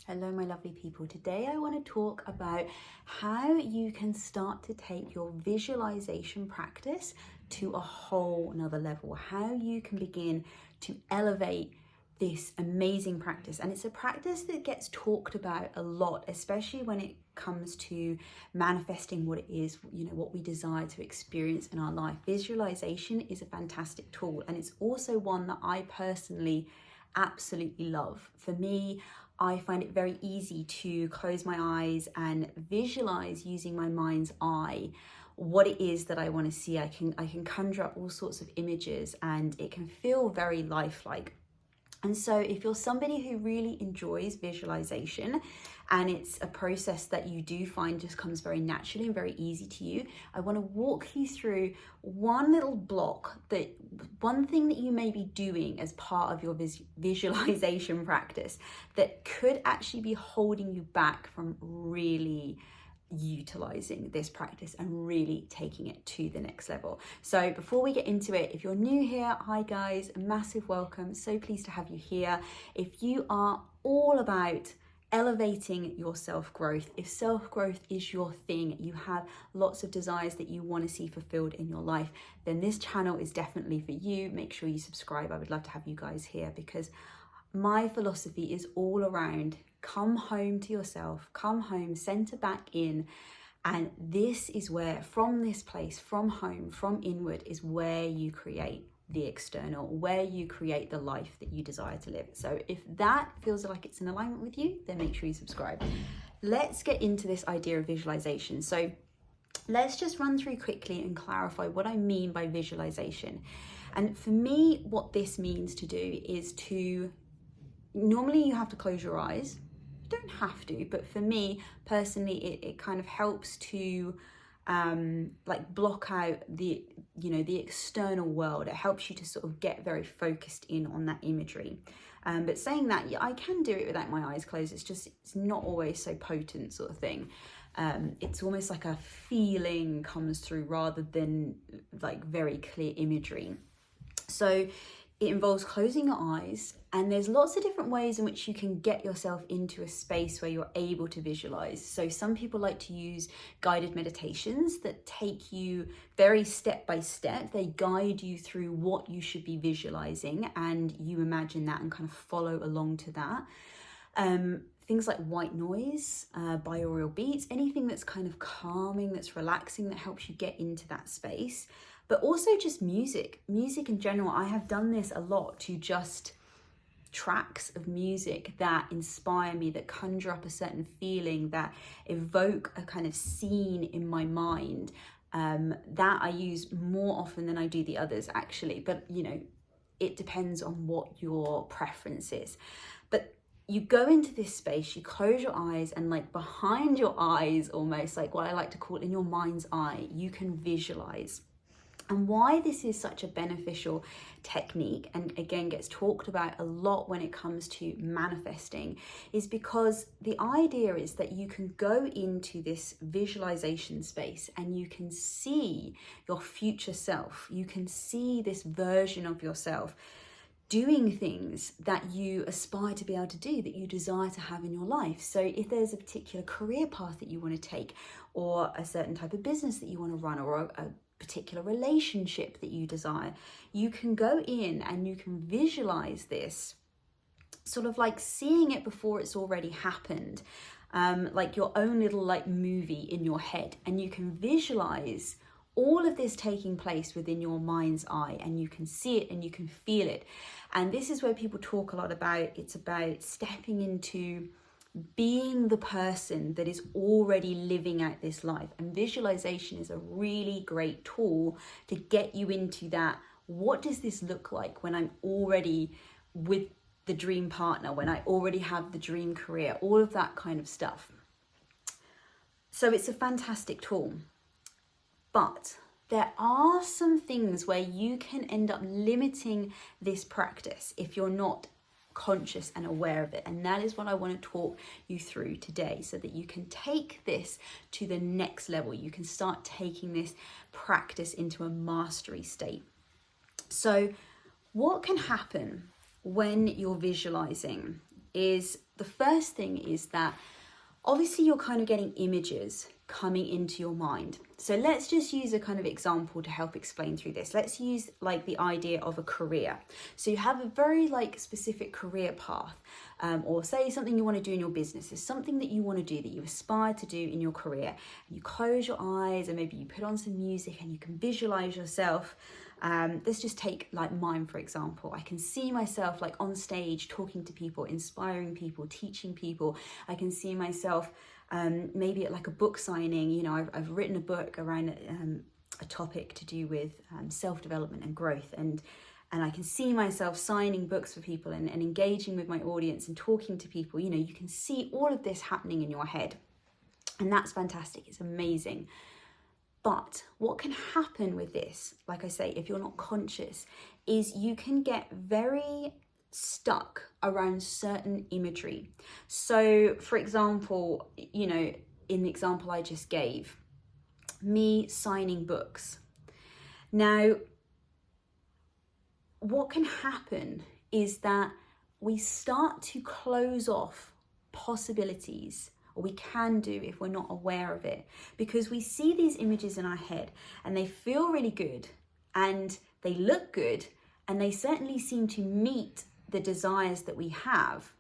Hello, my lovely people. Today I want to talk about how you can start to take your visualization practice to a whole nother level, how you can begin to elevate this amazing practice. And it's a practice that gets talked about a lot, especially when it comes to manifesting what it is, what we desire to experience in our life. Visualization is a fantastic tool, and it's also one that I personally absolutely love. For me, I find it very easy to close my eyes and visualize using my mind's eye what it is that I want to see. I can conjure up all sorts of images, and it can feel very lifelike. And so if you're somebody who really enjoys visualization and it's a process that you do find just comes very naturally and very easy to you, I want to walk you through one little block, one thing that you may be doing as part of your visualization practice that could actually be holding you back from really utilizing this practice and really taking it to the next level. So before we get into it, if you're new here, hi guys, massive welcome. So pleased to have you here. If you are all about elevating your self-growth, if self-growth is your thing, you have lots of desires that you want to see fulfilled in your life, then this channel is definitely for you. Make sure you subscribe. I would love to have you guys here, because my philosophy is all around come home to yourself, come home, center back in. And this is where, from this place, from home, from inward, is where you create the external, where you create the life that you desire to live. So if that feels like it's in alignment with you, then make sure you subscribe. Let's get into this idea of visualization. So let's just run through quickly and clarify what I mean by visualization. And for me, what this means to do is normally you have to close your eyes. You don't have to, but for me personally, it kind of helps to block out the external world. It helps you to sort of get very focused in on that imagery. But saying that, yeah, I can do it without my eyes closed. It's not always so potent sort of thing. It's almost like a feeling comes through rather than like very clear imagery. So it involves closing your eyes, and there's lots of different ways in which you can get yourself into a space where you're able to visualize. So some people like to use guided meditations that take you very step by step. They guide you through what you should be visualizing, and you imagine that and kind of follow along to that. Things like white noise, binaural beats, anything that's kind of calming, that's relaxing, that helps you get into that space. But also just music in general. I have done this a lot, to just tracks of music that inspire me, that conjure up a certain feeling, that evoke a kind of scene in my mind, that I use more often than I do the others actually. But it depends on what your preference is. But you go into this space, you close your eyes, and like behind your eyes, almost like what I like to call in your mind's eye, you can visualize. And why this is such a beneficial technique, and again gets talked about a lot when it comes to manifesting, is because the idea is that you can go into this visualization space and you can see your future self. You can see this version of yourself doing things that you aspire to be able to do, that you desire to have in your life. So if there's a particular career path that you want to take, or a certain type of business that you want to run, or a particular relationship that you desire, you can go in and you can visualize this, sort of like seeing it before it's already happened, like your own little movie in your head. And you can visualize all of this taking place within your mind's eye, and you can see it and you can feel it. And this is where people talk a lot about, it's about stepping into being the person that is already living out this life. And visualization is a really great tool to get you into that. What does this look like when I'm already with the dream partner, when I already have the dream career, all of that kind of stuff. So it's a fantastic tool. But there are some things where you can end up limiting this practice if you're not conscious and aware of it. And that is what I want to talk you through today, so that you can take this to the next level. You can start taking this practice into a mastery state. So what can happen when you're visualizing is the first thing is that obviously you're kind of getting images coming into your mind. So let's just use a kind of example to help explain through this. Let's use like the idea of a career. So you have a very like specific career path, or say something you want to do in your business. There's something that you want to do, that you aspire to do in your career. And you close your eyes and maybe you put on some music and you can visualize yourself. Let's just take like mine, for example. I can see myself like on stage talking to people, inspiring people, teaching people. I can see myself maybe at like a book signing. You know, I've written a book around a topic to do with self-development and growth, and I can see myself signing books for people and engaging with my audience and talking to people. You know, you can see all of this happening in your head, and that's fantastic. It's amazing. But what can happen with this, like I say, if you're not conscious, is you can get very stuck around certain imagery. So, for example, you know, in the example I just gave, me signing books. Now, what can happen is that we start to close off possibilities, or we can do if we're not aware of it, because we see these images in our head and they feel really good and they look good and they certainly seem to meet the desires that we have.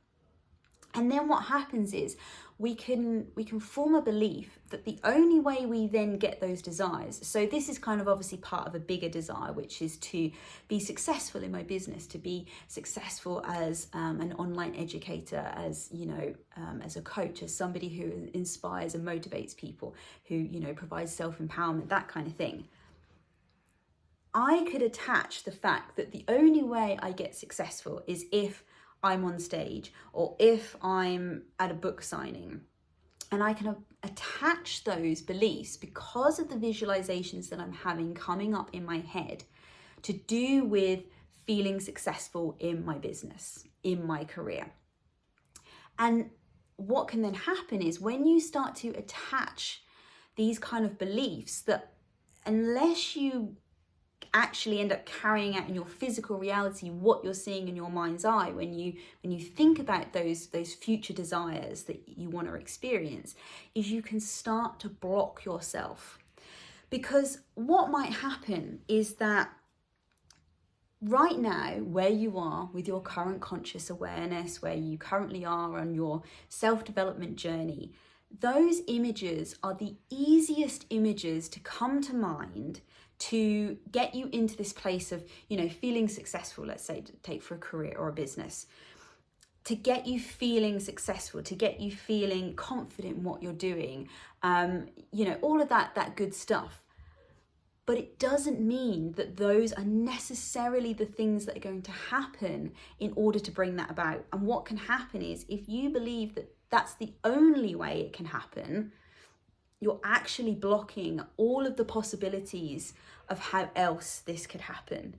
And then what happens is we can form a belief that the only way we then get those desires, so this is kind of obviously part of a bigger desire, which is to be successful in my business, to be successful as an online educator, as, you know, as a coach, as somebody who inspires and motivates people, who, you know, provides self-empowerment, that kind of thing. I could attach the fact that the only way I get successful is if I'm on stage or if I'm at a book signing. And I can attach those beliefs because of the visualizations that I'm having coming up in my head to do with feeling successful in my business, in my career. And what can then happen is when you start to attach these kind of beliefs, that unless you actually end up carrying out in your physical reality what you're seeing in your mind's eye when you think about those future desires that you want to experience, is you can start to block yourself. Because what might happen is that right now, where you are with your current conscious awareness, where you currently are on your self-development journey, those images are the easiest images to come to mind to get you into this place of, you know, feeling successful. Let's say, take for a career or a business, to get you feeling successful, to get you feeling confident in what you're doing, you know, all of that good stuff. But it doesn't mean that those are necessarily the things that are going to happen in order to bring that about. And what can happen is, if you believe that that's the only way it can happen, you're actually blocking all of the possibilities of how else this could happen.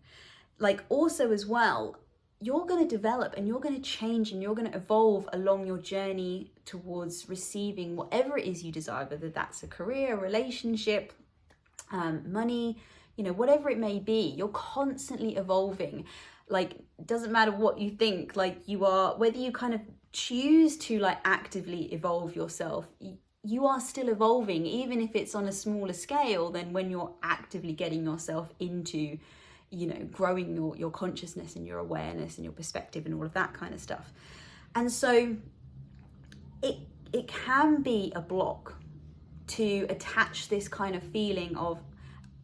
Like, also as well, you're going to develop and you're going to change and you're going to evolve along your journey towards receiving whatever it is you desire, whether that's a career, a relationship, money, you know, whatever it may be. You're constantly evolving. Like, doesn't matter what you think, like you are, whether you kind of choose to like actively evolve yourself, you are still evolving, even if it's on a smaller scale than when you're actively getting yourself into, you know, growing your consciousness and your awareness and your perspective and all of that kind of stuff. And so it can be a block to attach this kind of feeling of,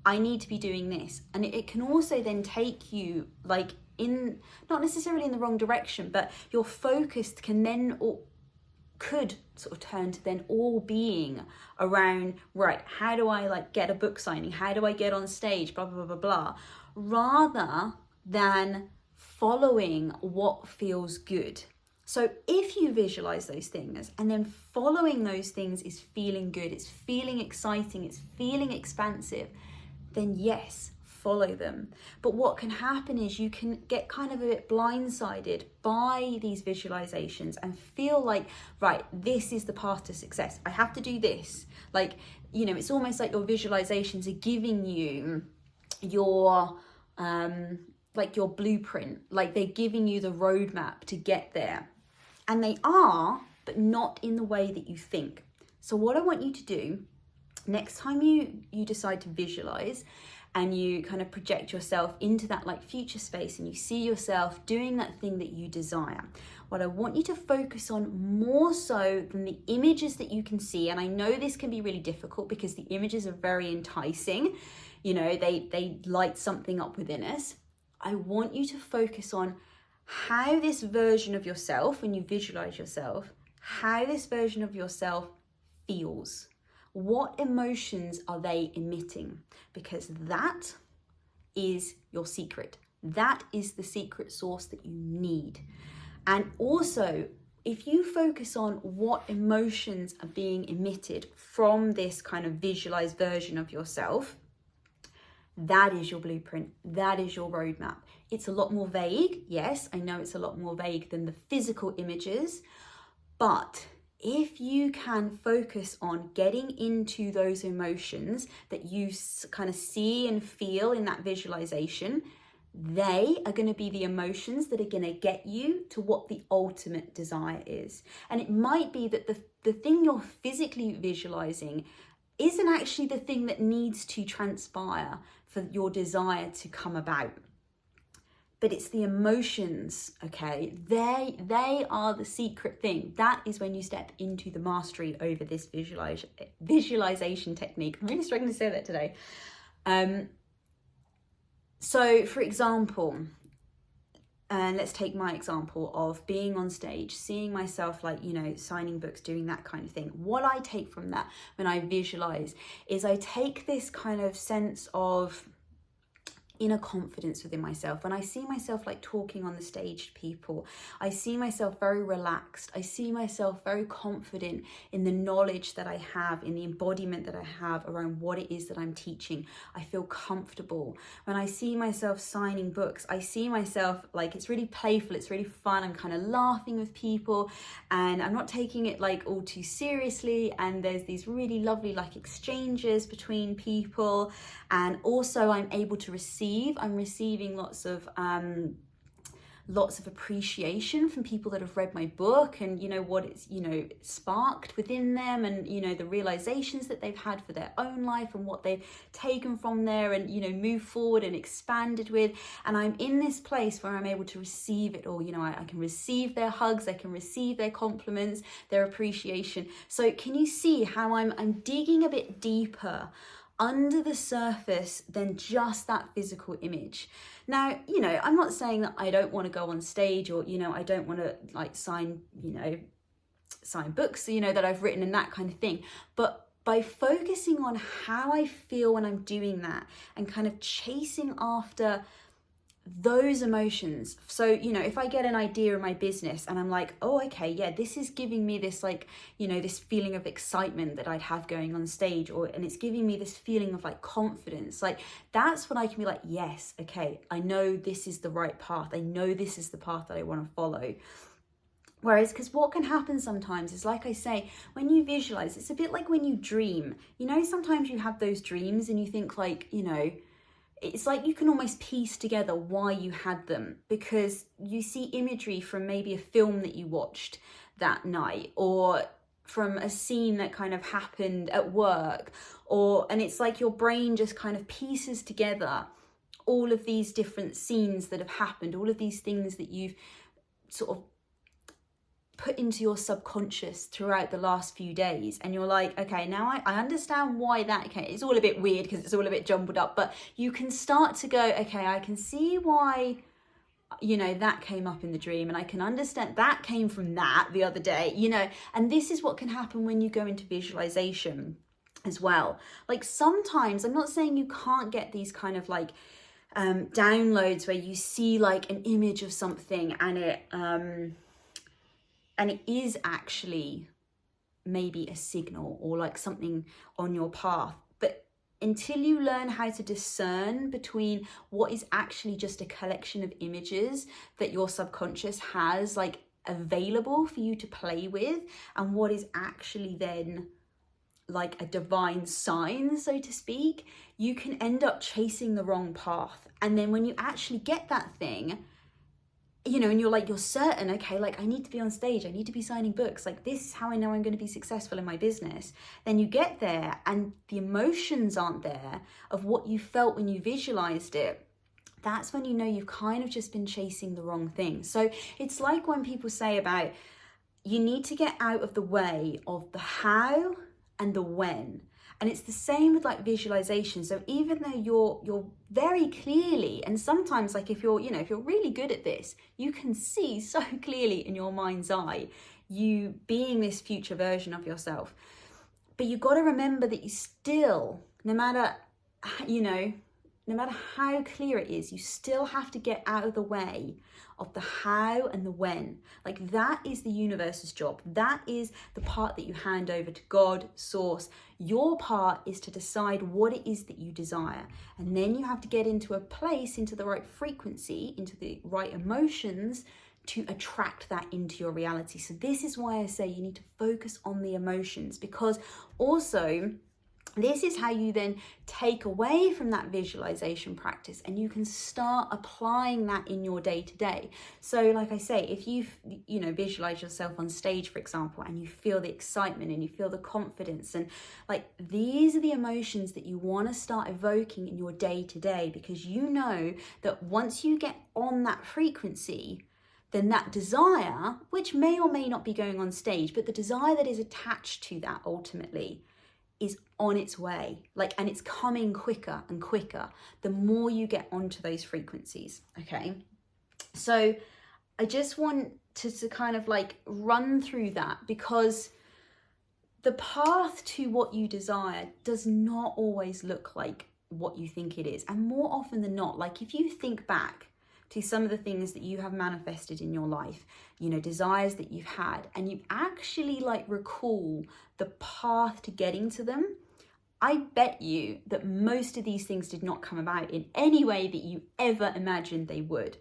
I need to be doing this. And it can also then take you like in, not necessarily in the wrong direction, but your focus can then, or could sort of turn to then all being around, right, how do I like get a book signing? How do I get on stage? Blah, blah, blah, blah, blah. Rather than following what feels good. So if you visualize those things and then following those things is feeling good, it's feeling exciting, it's feeling expansive, then yes, follow them. But what can happen is you can get kind of a bit blindsided by these visualizations and feel like, right, this is the path to success. I have to do this. Like, you know, it's almost like your visualizations are giving you your like your blueprint, like they're giving you the roadmap to get there. And they are, but not in the way that you think. So what I want you to do next time you decide to visualize and you kind of project yourself into that like future space and you see yourself doing that thing that you desire, what I want you to focus on more so than the images that you can see, and I know this can be really difficult because the images are very enticing, you know, they light something up within us. I want you to focus on how this version of yourself, when you visualize yourself, how this version of yourself feels. What emotions are they emitting? Because that is your secret. That is the secret source that you need. And also, if you focus on what emotions are being emitted from this kind of visualized version of yourself, that is your blueprint. That is your roadmap. It's a lot more vague. Yes, I know it's a lot more vague than the physical images, but if you can focus on getting into those emotions that you kind of see and feel in that visualization, they are going to be the emotions that are going to get you to what the ultimate desire is. And it might be that the thing you're physically visualizing isn't actually the thing that needs to transpire for your desire to come about. But it's the emotions, okay? They are the secret thing. That is when you step into the mastery over this visualization technique. I'm really struggling to say that today. So for example, and let's take my example of being on stage, seeing myself like, you know, signing books, doing that kind of thing. What I take from that when I visualize is I take this kind of sense of inner confidence within myself. When I see myself like talking on the stage to people, I see myself very relaxed. I see myself very confident in the knowledge that I have, in the embodiment that I have around what it is that I'm teaching. I feel comfortable. When I see myself signing books, I see myself like it's really playful, it's really fun. I'm kind of laughing with people and I'm not taking it like all too seriously, and there's these really lovely like exchanges between people, and also I'm able to I'm receiving lots of appreciation from people that have read my book, and you know what it's, you know, sparked within them, and you know the realizations that they've had for their own life and what they've taken from there and, you know, moved forward and expanded with. And I'm in this place where I'm able to receive it all. You know, I can receive their hugs, I can receive their compliments, their appreciation. So can you see how I'm digging a bit deeper under the surface than just that physical image? Now, you know, I'm not saying that I don't want to go on stage, or, you know, I don't want to like sign books, you know, that I've written and that kind of thing. But by focusing on how I feel when I'm doing that and kind of chasing after those emotions. So, you know, if I get an idea in my business and I'm like, oh, okay, yeah, this is giving me this like, you know, this feeling of excitement that I'd have going on stage, and it's giving me this feeling of like confidence, like that's when I can be like, yes, okay, I know this is the right path. I know this is the path that I want to follow. Whereas, because what can happen sometimes is, like I say, when you visualize, it's a bit like when you dream. You know, sometimes you have those dreams and you think like, you know, it's like you can almost piece together why you had them, because you see imagery from maybe a film that you watched that night, or from a scene that kind of happened at work, and it's like your brain just kind of pieces together all of these different scenes that have happened, all of these things that you've sort of put into your subconscious throughout the last few days, and you're like, okay, now I understand why that, okay, it's all a bit weird because it's all a bit jumbled up, but you can start to go, okay, I can see why, you know, that came up in the dream, and I can understand that came from that the other day, you know. And this is what can happen when you go into visualization as well. Like sometimes, I'm not saying you can't get these kind of like downloads where you see like an image of something and it is actually maybe a signal or like something on your path. But until you learn how to discern between what is actually just a collection of images that your subconscious has like available for you to play with, and what is actually then like a divine sign, so to speak, you can end up chasing the wrong path. And then when you actually get that thing, and you're certain, okay, like I need to be on stage, I need to be signing books, like this is how I know I'm going to be successful in my business. Then you get there and the emotions aren't there of what you felt when you visualized it. That's when you know you've kind of just been chasing the wrong thing. So it's like when people say about, you need to get out of the way of the how and the when. And it's the same with like visualization. So even though you're very clearly, and sometimes like if you're really good at this, you can see so clearly in your mind's eye you being this future version of yourself. But you've got to remember that you still, no matter how clear it is, you still have to get out of the way of the how and the when. Like that is the universe's job. That is the part that you hand over to God, source. Your part is to decide what it is that you desire. And then you have to get into a place, into the right frequency, into the right emotions to attract that into your reality. So this is why I say you need to focus on the emotions, because also this is how you then take away from that visualization practice and you can start applying that in your day to day. So like I say, if you visualize yourself on stage, for example, and you feel the excitement and you feel the confidence, and like these are the emotions that you want to start evoking in your day to day, because you know that once you get on that frequency, then that desire, which may or may not be going on stage, but the desire that is attached to that ultimately is on its way, and it's coming quicker and quicker the more you get onto those frequencies. Okay, so I just want to kind of like run through that, because the path to what you desire does not always look like what you think it is. And more often than not, like if you think back to some of the things that you have manifested in your life, desires that you've had, and you actually like recall the path to getting to them, I bet you that most of these things did not come about in any way that you ever imagined they would.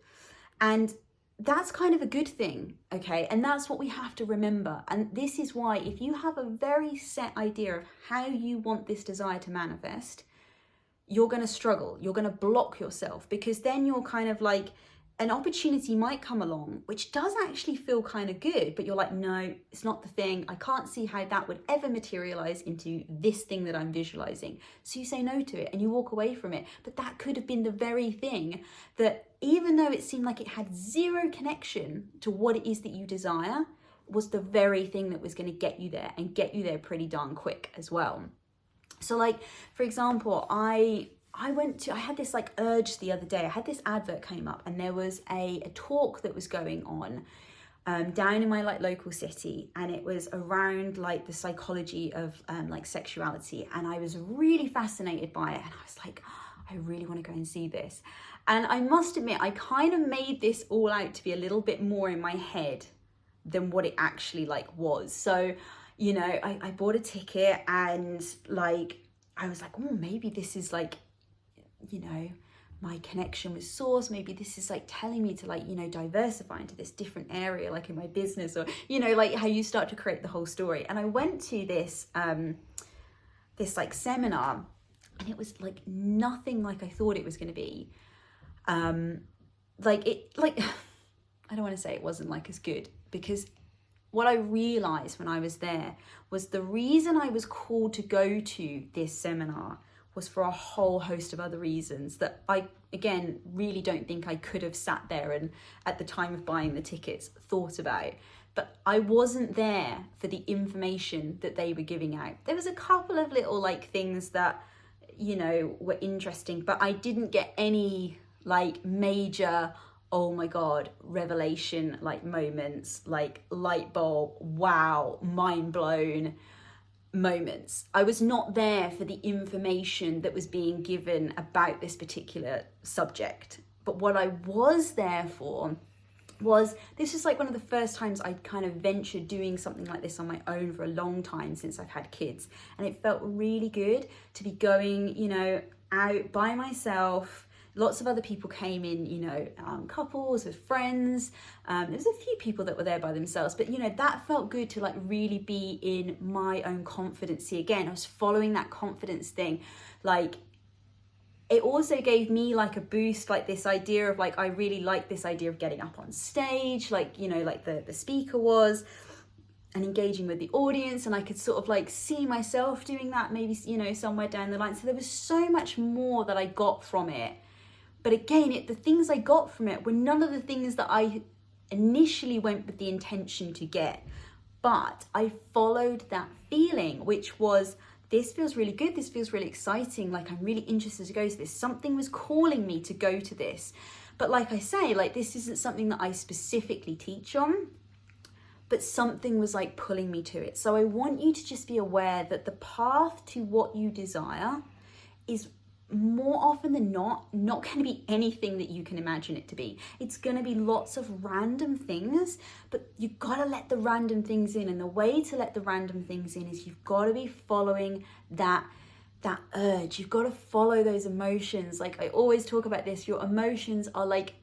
And that's kind of a good thing, okay? And that's what we have to remember. And this is why, if you have a very set idea of how you want this desire to manifest, you're going to struggle. You're going to block yourself, because then you're kind of like, an opportunity might come along, which does actually feel kind of good, but you're like, no, it's not the thing. I can't see how that would ever materialize into this thing that I'm visualizing. So you say no to it and you walk away from it. But that could have been the very thing that, even though it seemed like it had zero connection to what it is that you desire, was the very thing that was going to get you there, and get you there pretty darn quick as well. So like, for example, I had this like urge the other day. I had this advert came up, and there was a talk that was going on down in my like local city, and it was around like the psychology of like sexuality, and I was really fascinated by it, and I was like, oh, I really want to go and see this. And I must admit, I kind of made this all out to be a little bit more in my head than what it actually like was. So I bought a ticket, and like I was like, oh, maybe this is like, my connection with source, maybe this is like telling me to like, diversify into this different area, like in my business, or, like how you start to create the whole story. And I went to this, this like seminar, and it was like nothing like I thought it was going to be. I don't want to say it wasn't like as good, because what I realized when I was there was the reason I was called to go to this seminar was for a whole host of other reasons that I, again, really don't think I could have sat there and at the time of buying the tickets thought about. But I wasn't there for the information that they were giving out. There was a couple of little like things that, were interesting, but I didn't get any like major, oh my God, revelation like moments, like light bulb, wow, mind blown moments. I was not there for the information that was being given about this particular subject. But what I was there for was, this was like one of the first times I'd kind of ventured doing something like this on my own for a long time since I've had kids. And it felt really good to be going, out by myself. Lots of other people came in, couples with friends. There was a few people that were there by themselves, but that felt good to like really be in my own confidence. Again, I was following that confidence thing. Like, it also gave me like a boost, like this idea of like, I really like this idea of getting up on stage, like, you know, like the speaker was, and engaging with the audience. And I could sort of like see myself doing that maybe, you know, somewhere down the line. So there was so much more that I got from it. But again, the things I got from it were none of the things that I initially went with the intention to get. But I followed that feeling, which was, this feels really good. This feels really exciting. Like, I'm really interested to go to this. Something was calling me to go to this. But like I say, like, this isn't something that I specifically teach on, but something was like pulling me to it. So I want you to just be aware that the path to what you desire is more often than not going to be anything that you can imagine it to be. It's going to be lots of random things, but you've got to let the random things in. And the way to let the random things in is you've got to be following that urge. You've got to follow those emotions. Like I always talk about this, your emotions are like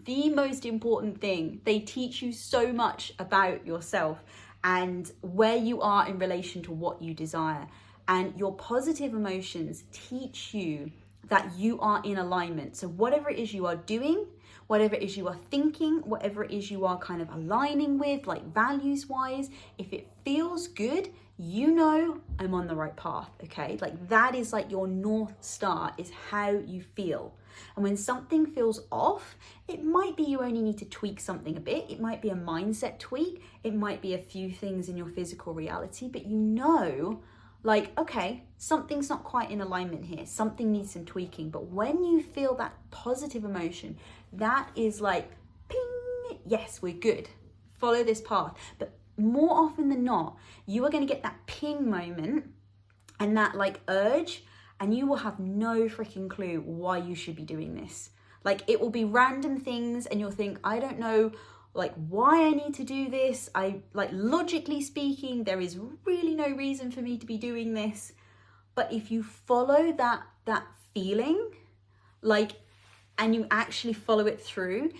the most important thing. They teach you so much about yourself and where you are in relation to what you desire. And your positive emotions teach you that you are in alignment. So whatever it is you are doing, whatever it is you are thinking, whatever it is you are kind of aligning with, like values wise, if it feels good, you know, I'm on the right path, okay? Like that is like your North Star, is how you feel. And when something feels off, it might be you only need to tweak something a bit. It might be a mindset tweak. It might be a few things in your physical reality, but you know, like, okay, something's not quite in alignment here. Something needs some tweaking. But when you feel that positive emotion, that is like, ping, yes, we're good. Follow this path. But more often than not, you are going to get that ping moment and that like urge, and you will have no freaking clue why you should be doing this. Like it will be random things and you'll think, I don't know like why I need to do this. I like, logically speaking, there is really no reason for me to be doing this. But if you follow that feeling, like, and you actually follow it through,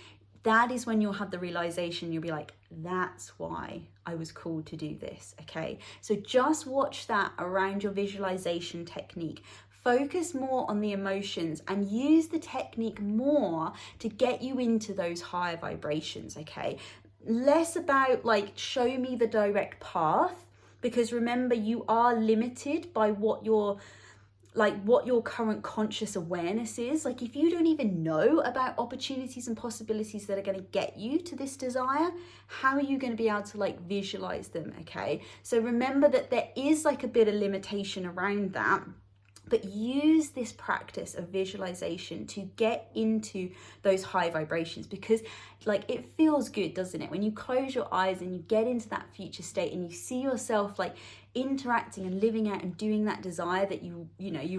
that is when you'll have the realization. You'll be like, that's why I was called to do this. Okay, so just watch that around your visualization technique. Focus more on the emotions and use the technique more to get you into those higher vibrations, okay? Less about like, show me the direct path, because remember, you are limited by what your current conscious awareness is. Like if you don't even know about opportunities and possibilities that are going to get you to this desire, how are you going to be able to like visualize them, okay? So remember that there is like a bit of limitation around that. But use this practice of visualization to get into those high vibrations, because like it feels good, doesn't it? When you close your eyes and you get into that future state and you see yourself like interacting and living out and doing that desire that you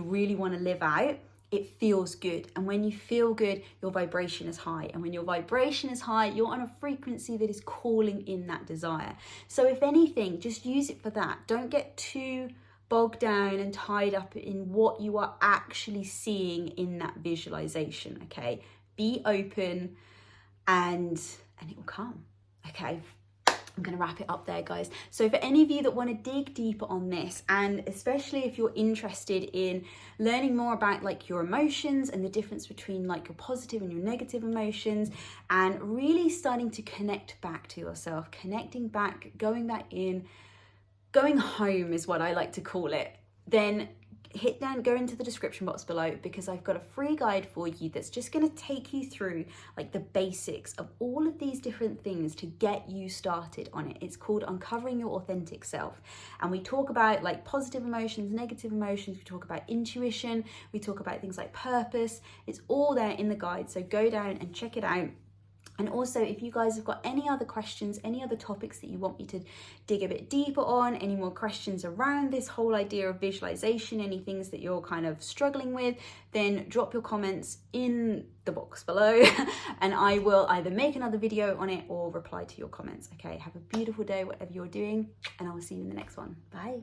really want to live out, it feels good. And when you feel good, your vibration is high. And when your vibration is high, you're on a frequency that is calling in that desire. So if anything, just use it for that. Don't get too bogged down and tied up in what you are actually seeing in that visualization, okay? Be open and it will come, okay? I'm going to wrap it up there, guys. So for any of you that want to dig deeper on this, and especially if you're interested in learning more about like your emotions and the difference between like your positive and your negative emotions, and really starting to connect back to yourself, connecting back, going back in, going home is what I like to call it, then go into the description box below, because I've got a free guide for you that's just going to take you through like the basics of all of these different things to get you started on it. It's called Uncovering Your Authentic Self. And we talk about like positive emotions, negative emotions, we talk about intuition, we talk about things like purpose. It's all there in the guide. So go down and check it out. And also, if you guys have got any other questions, any other topics that you want me to dig a bit deeper on, any more questions around this whole idea of visualization, any things that you're kind of struggling with, then drop your comments in the box below and I will either make another video on it or reply to your comments. Okay, have a beautiful day, whatever you're doing, and I will see you in the next one. Bye.